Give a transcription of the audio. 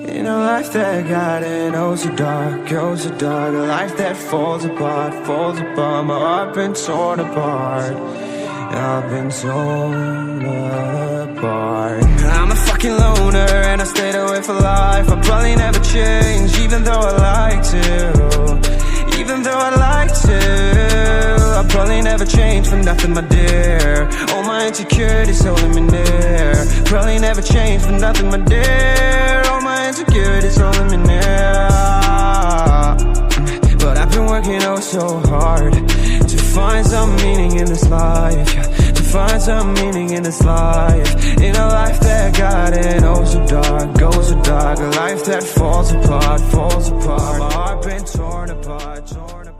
In a life that got it, oh so dark, oh so dark. A life that falls apart, falls apart. My heart been torn apart, I've been torn apart. I'm a fucking loner and I stayed away for life. I'll probably never change, even though I like to. Even though I like to, I'll probably never change for nothing, my dear. All my insecurities holding me near. Probably never change for nothing, my dear. All my insecurities holding me near. But I've been working oh so hard to find some meaning in this life, to find some meaning in this life. In a life that got it oh so dark, oh so dark. A life that falls apart, falls apart. My heart been torn apart, torn apart.